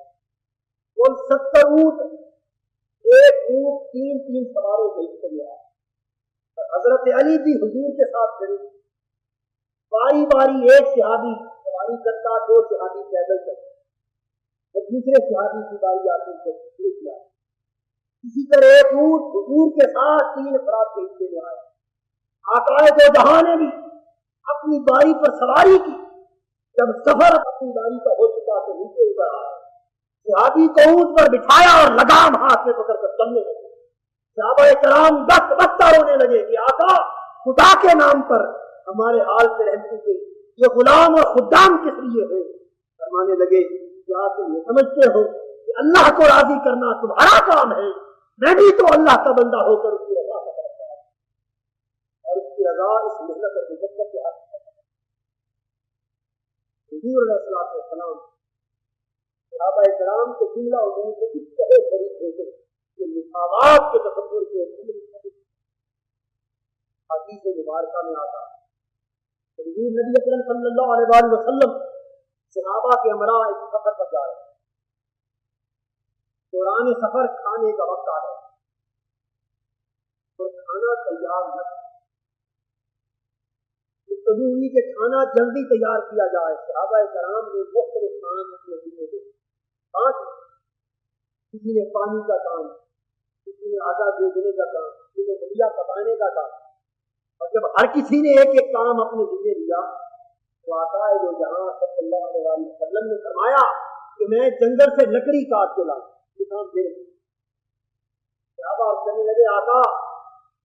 کل 70 اونٹ، ایک اونٹ 3 سواروں سے اس کے لیے آیا، اور حضرت علی بھی حضور کے ساتھ کھڑے، باری باری ایک صحابی سواری کرتا، 2 صحابی پیدل کرتے، اور دوسرے صحابی کی باری آتی ہے شروع کیا۔ اسی طرح ایک اونٹ حضور کے ساتھ 3 افراد کے حصے میں آئے۔ آقائے دو جہاں نے بھی اپنی باری پر سواری کی، جب سفر اپنی باری کا ہو چکا تو نیچے اتر آئے، صحابی کو اونٹ پر بٹھایا اور لگام ہاتھ میں پکڑ کر چلنے لگے۔ صحابہ کرام دست بستہ رونے لگے کہ آقا خدا کے نام پر ہمارے حال سے رحم کیجیے، یہ غلام اور خدام کس لیے ہے؟ فرمانے لگے کیا تم یہ سمجھتے ہو کہ اللہ کو راضی کرنا تمہارا کام ہے؟ میں بھی تو اللہ کا بندہ ہو کر اس کی رضا کا کرتا ہوں، اور اس کی رضا اس محنت اور مشقت کے حاصل کرتا ہے۔ حضور علیہ الصلوۃ والسلام صحابہ کرام کے جملہ عموم کو اس طرح شریک ہوتے کہ مساوات کے تصور کے حدیث مبارکہ میں آتا ہے حضور نبی اکرم صلی اللہ علیہ وآلہ وسلم صحابہ کے ہمراہ ایک سفر پر جا رہے ہیں. دوران سفر کھانے کا وقت آ رہا ہے اور کھانا تیار نہ کبھی ہوئی کہ کھانا جلدی تیار کیا جائے. صحابہ کرام نے مختلف کام اپنے ذمہ دے. کسی نے پانی کا کام, کسی نے آٹا بھیجنے کا کام, کسی نے دلیا پکانے کا کام. اور جب ہر کسی نے ایک ایک کام اپنے ذمہ دیا تو آقا جو جہاں صلی اللہ علیہ وسلم نے فرمایا کہ میں جنگل سے لکڑی کاٹ کے لاؤں, یہ کام دے رہے. صحابہ کہنے لگے آقا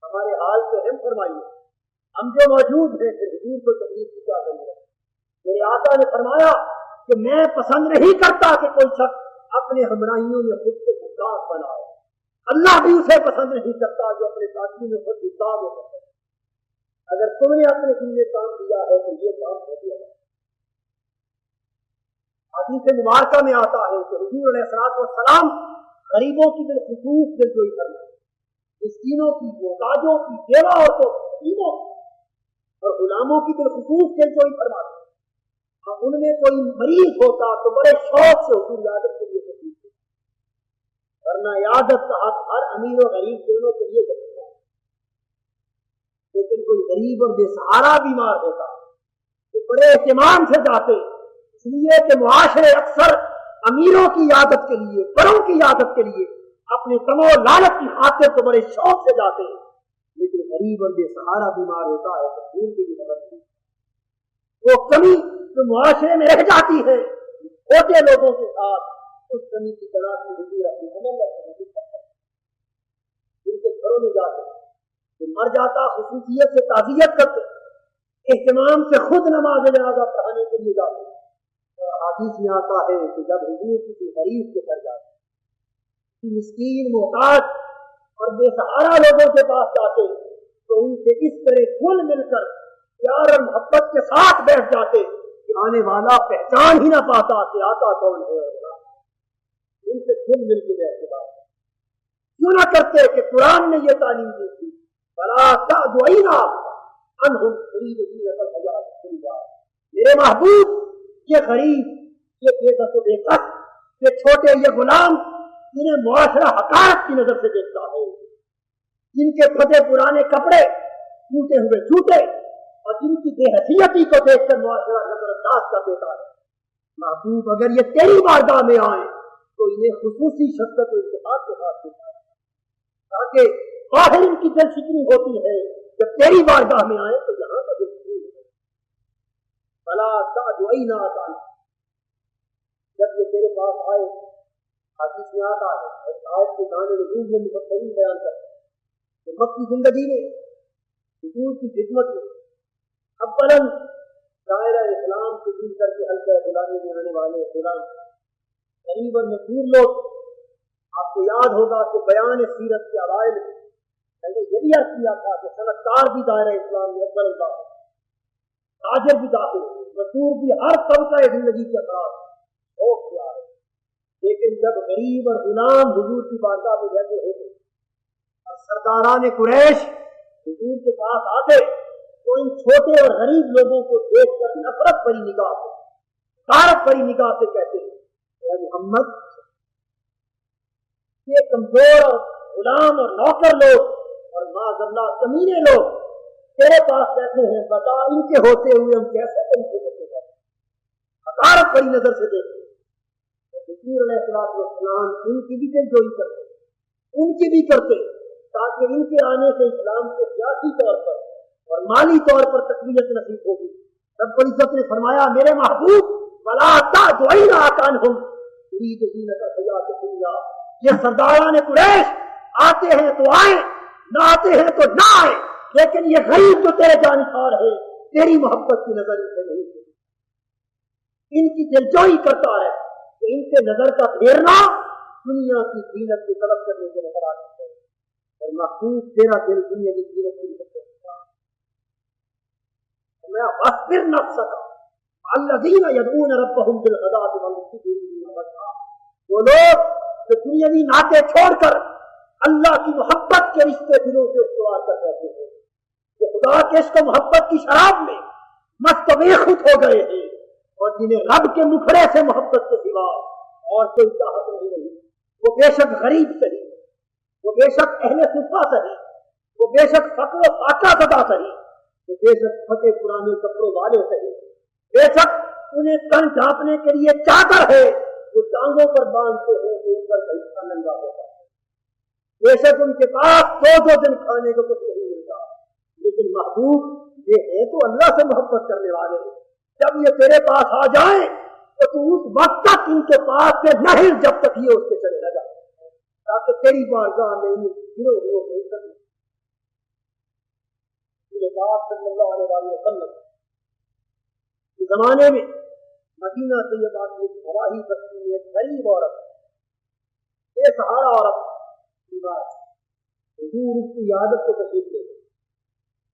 ہمارے حال پہ رحم فرمائیے, ہم جو موجود ہیں پھر حضور کو تکلیف کی کیا کریں. میرے آقا نے فرمایا کہ میں پسند نہیں کرتا کہ کوئی شخص اپنے ہمراہیوں میں خود کو گستاخ بنائے. اللہ بھی اسے پسند نہیں کرتا جو اپنے ساتھی میں خود گستاخ ہو سکتا. اگر تم نے اپنے دل کام دیا ہے تو یہ کام ہو گیا. حدیث مبارکہ میں آتا ہے کہ حضور علیہ الصلوۃ والسلام غریبوں کی بالخصوص دلجوئی فرمائے, مسکینوں کی, محتاجوں کی, بیوہ عورتوں کی اور غلاموں کی بالخصوص دلجوئی فرماتے. اور ان میں کوئی مریض ہوتا تو بڑے شوق سے حضور عیادت کے لیے تشریف لاتے. ورنہ عیادت کا حق ہر امیر و غریب دونوں کے لیے کرتا ہے. لیکن کوئی غریب اور بے سہارا بیمار ہوتا تو بڑے اہتمام سے جاتے, اس لیے کہ معاشرے اکثر امیروں کی عیادت کے لیے, بڑوں کی عیادت کے لیے اپنے تم و لالچ کی خاطر تو بڑے شوق سے جاتے ہیں. لیکن غریب اور بے سہارا بیمار ہوتا ہے تو خون کی بھی مدد نہیں. وہ کمی جو معاشرے میں رہ جاتی ہے چھوٹے لوگوں کے ساتھ, اس کمی کی تلاش میں حضور اپنے عمل کرتے. جن کے گھروں میں جاتے جو مر جاتا خصوصیت سے تعزیت کرتے, اہتمام سے خود نماز جنازہ پڑھانے کے لیے جاتے. حدیث میں آتا ہے کہ جب حضور کسی غریب کے گھر جاتے, کسی مسکین, محتاج اور بے سہارا لوگوں کے پاس جاتے تو ان سے اس طرح کل مل کر پیار اور محبت کے ساتھ بیٹھ جاتے کہ آنے والا پہچان ہی نہ پاتا کہ آقا کون ہے. ان سے کل مل کے بیٹھ جاتے. کیوں نہ کرتے کہ قرآن نے یہ تعلیم دی تھی فلا تعدوئینا عنہم تريد زینۃ الحیاۃ. میرے محبوب یہ غریب, یہ بے بس و بے کس, یہ چھوٹے, یہ غلام جنہیں معاشرہ حقارت کی نظر سے دیکھتا ہے, جن کے پھٹے پرانے کپڑے, ٹوٹے ہوئے جوتے اور جن کی بے حیثیتی کو دیکھ کر معاشرہ نظر انداز کر دیتا ہے. محبوب اگر یہ تیری بارگاہ میں آئے تو انہیں خصوصی شفقت و اتفاق کے ساتھ دیتا ہے, تاکہ باہر ان کی دل شکنی ہوتی ہے, جب تیری بارگاہ میں آئے تو یہاں کا دل شکنی ہے. فلا تعدوئینا عنہم, جب یہ تیرے پاس آئے. حدیث میں آتا ہے آیت کے دانے نزول میں مفسرین بیان کرتے ہیں کہ مکی زندگی میں حضور کی خدمت میں اولاً دائرہ اسلام سے دور کر کے حلقہ غلامی میں آنے والے غلام غریباً مشہور لوگ. آپ کو یاد ہوگا کہ بیان سیرت کے اوائل میں نے یہ بھی عرض کیا تھا کہ صنعتکار بھی دائرہ اسلام میں اکبر اللہ, تاجر بھی داخل, مشہور بھی, ہر طبقہ زندگی کے افراد شوق سے آ رہے. لیکن جب غریب اور غلام حضور کی بارگاہ میں بیٹھے ہوتے اور سرداران قریش حضور کے پاس آتے تو ان چھوٹے اور غریب لوگوں کو دیکھ کر نفرت بھری نگاہ سے, حقارت بھری نگاہ سے کہتے اے محمد, یہ کمزور اور غلام اور نوکر لوگ اور معاذ اللہ کمینے لوگ تیرے پاس بیٹھے ہیں, بتا ان کے ہوتے ہوئے ہم کیسے طریقے سے بیٹھے. حقارت بھری نظر سے دیکھتے. حضور علیہ الصلوۃ والسلام ان کی بھی دلجوئی کرتے, ان کی بھی کرتے, تاکہ ان کے آنے سے اسلام کو سیاسی طور پر اور مالی طور پر تقویت نصیب ہوگی. رب العزت نے فرمایا میرے محبوب فلا تعدوئینا عنہم تريد زینۃ الحیاۃ الدنیا. یہ سرداران قریش آتے ہیں تو آئے, نہ آتے ہیں تو نہ آئے, لیکن یہ غریب جو تیرے جانشار ہے تیری محبت کی نظر ان سے نہیں ہوتی. ان کی دلجوئی کرتا ہے کہ ان سے نظر کا پھیرنا دنیا کی زینت کی طلب کرنے کے نظر آتا ہے, اور محبوب تیرا دل دنیا کی زینت کی طرف میں واصبر نفسک الذین یدعون ربهم بالغداۃ والعشی یریدون وجہہ. وہ لوگ جو دنیاوی ناطے چھوڑ کر اللہ کی محبت کے رشتے دلوں سے استوار کر رہتے ہیں، جو خدا کے عشق و محبت کی شراب میں مست و خود ہو گئے ہیں، اور جنہیں رب کے مکھڑے سے محبت کے سوا اور کوئی چاہت نہیں رہی، وہ بے شک غریب صحیح، وہ بے شک اہل صفا صحیح، وہ بے شک فقر و فاقہ زدہ صحیح، وہ بے شک پھٹے پرانے کپڑوں والے صحیح، بے شک انہیں تن ڈھانپنے کے لیے چادر ہے جو ٹانگوں پر باندھتے ہیں تو ان پر حصہ ننگا ہوتا ہے، بے شک ان کے پاس دو دن کھانے کو کچھ نہیں ملتا، لیکن محبوب یہ ہے تو اللہ سے محبت کرنے والے ہیں، جب یہ تیرے پاس آ جائیں تو تو اس وقت تک ان کے پاس سے نہ ہل جب تک یہ اس کے چلے نہ جائے، تاکہ تیری بارگاہ میں نہیں سکے۔ صلی اللہ علیہ وسلم کے زمانے میں مدینہ طیبہ کی ایک ہوائی بستی میں ایک غریب عورت، بے سہارا عورت بیمار، حضور اس کی عادت کو تشریف لے گئے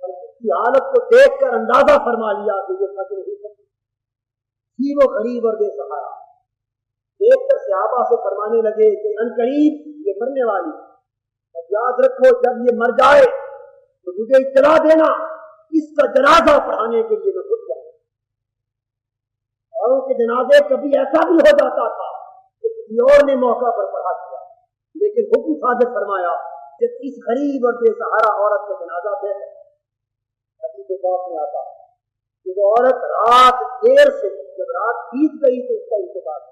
اور اس کی حالت کو دیکھ کر اندازہ فرما لیا کہ یہ بچ نہیں سکتی تھی، وہ غریب اور بے سہارا دیکھ کر صحابہ سے فرمانے لگے کہ ان قریب یہ مرنے والی، اور یاد رکھو جب یہ مر جائے تو مجھے اطلاع دینا، اس کا جنازہ پڑھانے کے لیے میں خود جاؤں۔ اور ان کے جنازے کبھی ایسا بھی ہو جاتا تھا کہ کسی اور نے موقع پر پڑھا دیا، لیکن حکم صادق فرمایا کہ اس غریب اور بے سہارا عورت کا جنازہ دے حدیث پاک میں آتا کہ وہ عورت رات دیر سے جب رات بیت گئی تو اس کا انتقال،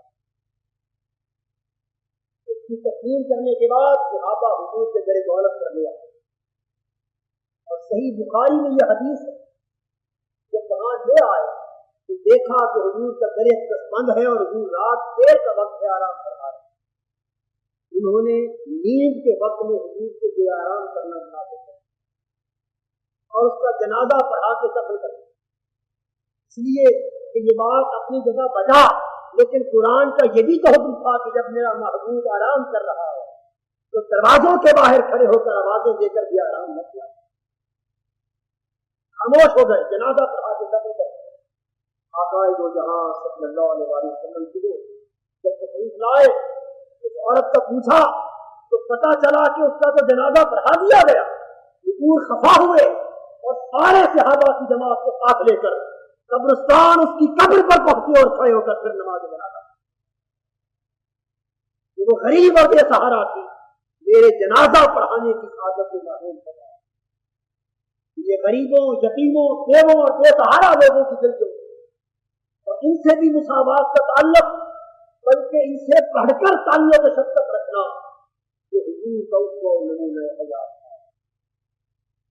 اس کی تسلیم کرنے کے بعد صحابہ حضور کے در دولت کر لیا، اور صحیح بخاری میں یہ حدیث ہے جب وہاں لے آئے تو دیکھا کہ حضور کا در بند ہے اور حضور رات دیر کا وقت ہے آرام کرنا ہے، انہوں نے نیند کے وقت میں حضور کے لیے آرام کرنا مناسب کیا اور اس کا جنازہ پڑھا کے دفن کر دیا، اس لیے کہ یہ بات اپنی جگہ بجا، لیکن قرآن کا یہ بھی تو حکم تھا کہ جب میرا محبوب آرام کر رہا ہے تو دروازوں کے باہر کھڑے ہو کر آوازیں دے کر بھی آرام نہ کیا، خاموش ہو گئے، جنازہ پڑھا کے دفن کر دیا۔ آقائے دو جہاں صلی اللہ علیہ وسلم کی جب تشریف لائے اس عورت کا پوچھا تو پتا چلا کہ اس کا تو جنازہ پڑھا دیا گیا، حضور خفا ہوئے اور سارے صحابہ کی جماعت کو ساتھ لے کر قبرستان اس کی قبر پر پہنچے اور کھڑے ہو کر پھر نماز جنازہ، وہ غریب اور بے سہارا تھی، میرے جنازہ پڑھانے کی عادت میں محروم تھا۔ یہ غریبوں، یتیموں، بیووں اور بے سہارا لوگوں کی دل اور ان سے بھی مساوات کا تعلق، بلکہ ان سے بڑھ کر تعلق شفقت رکھنا یہ حضور کا اسوہ و نمونہ حیات ہے۔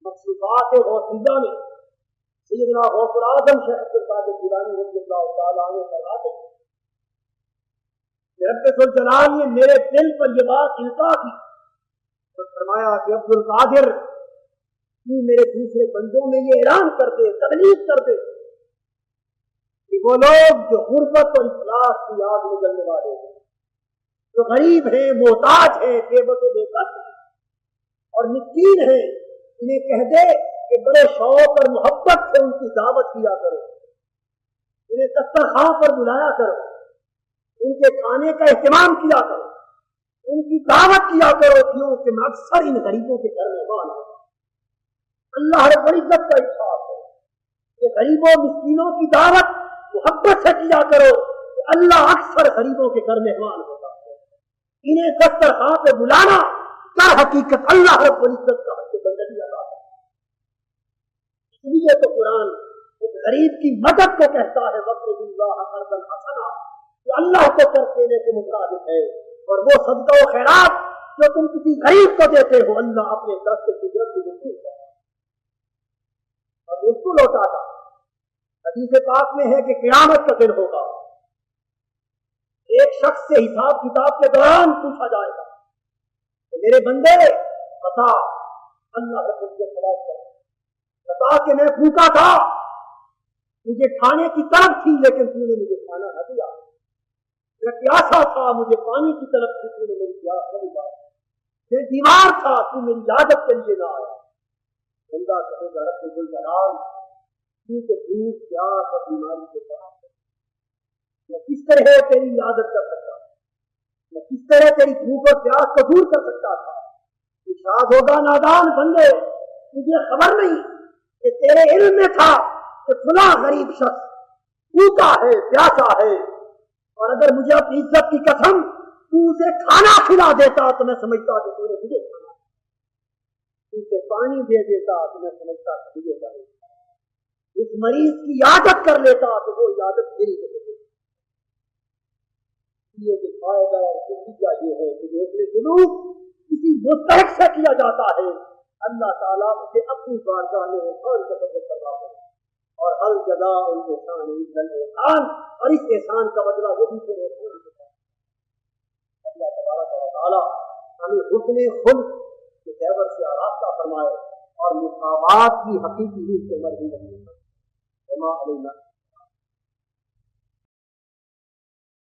مخصوصات غوثیہ میں سیدنا غوث العظم شیخ عبد القادر جیلانی رضی اللہ تعالیٰ عنہ فرماتے ہیں کہ رب ذوالجلال نے میرے دل پر یہ بات القا کی اور فرمایا کہ عبد القادر تو میرے دوسرے بندوں میں یہ اعلان کر دے، تبلیغ کر دے کہ وہ لوگ جو غربت اور افلاس کی آگ میں جلنے والے ہیں، جو غریب ہیں، محتاج ہیں، بے بس و بے کس اور مسکین ہیں، انہیں کہہ دے کہ بڑے شوق اور محبت سے ان کی دعوت کیا کرو، انہیں دسترخوان پر بلایا کرو، ان کے کھانے کا اہتمام کیا کرو، ان کی دعوت کیا کرو، کیوں کہ میں اکثر ان غریبوں کے گھر مہمان ہوں۔ اللہ رب العزت کا ارشاد ہے کہ غریبوں مسکینوں کی دعوت محبت سے کیا کرو، کہ اللہ اکثر غریبوں کے گھر مہمان ہوتا ہے۔ انہیں دسترخوان پہ بلانا در حقیقت اللہ رب العزت کا حق بندگی ادا ہے۔ اس لیے تو قرآن ایک غریب کی مدد کو کہتا ہے وَقْرِضُ اللَّهَ قَرْضًا حَسَنًا، کہ اللہ کو قرض دینے کے مطابق ہے، اور وہ صدقہ و خیرات جو تم کسی غریب کو دیتے ہو اللہ اپنے دست سے قدرت کی وصول کرتا ہے اور اس کو لوٹاتا۔ حدیث پاک میں ہے کہ قیامت کا دن ہوگا، ایک شخص سے حساب کتاب کے دوران پوچھا جائے گا کہ میرے بندے بتا، اللہ رب العزت خلاص کر بتا کہ میں بھوکا تھا، مجھے کھانے کی طلب تھی لیکن تو نے مجھے کھانا نہ دیا، میں پیاسا تھا، مجھے پانی کی طلب تھی، تو نے میری پیاس نہ دیا، میں بیمار تھا، تو میری عادت کے لیے نہ آیا۔ بندہ کہے گا رب الجلال کیونکہ بھوک، پیاس اور بیماری کے ساتھ میں کس طرح تیری عادت کر سکتا ہوں؟ میں کس طرح تیری بھوک اور پیاس کو دور کر سکتا تھا. ارشاد ہوگا نادان بندے تجھے خبر نہیں کہ تیرے علم میں تھا کہ فلاں غریب شخص بھوکا ہے پیاسا ہے, اور اگر مجھے اپنی عزت کی قسم تو اسے کھانا کھلا دیتا تو میں سمجھتا کہ تو نے مجھے کھانا, اسے پانی دے دیتا تو میں سمجھتا کہ مجھے پانی, اس مریض کی عادت کر لیتا تو وہ عادت میری ہو جاتی. یہ فائدہ اور نتیجہ یہ ہے کہ دوسرے دنوں کسی مستحق سے کیا جاتا ہے, اللہ تعالیٰ اسے اپنی بارگاہ میں احسان کا بدلہ کروا ہے, اور الجزاء الاحسان الا الاحسان, اور اس احسان کا بدلہ وہ بھی پھر احسان ہوتا ہے. اللہ تبارک و تعالیٰ ہمیں حسن خلق کے زیور سے آراستہ فرمائے اور مساوات کی حقیقی روح سے مرضی رکھے.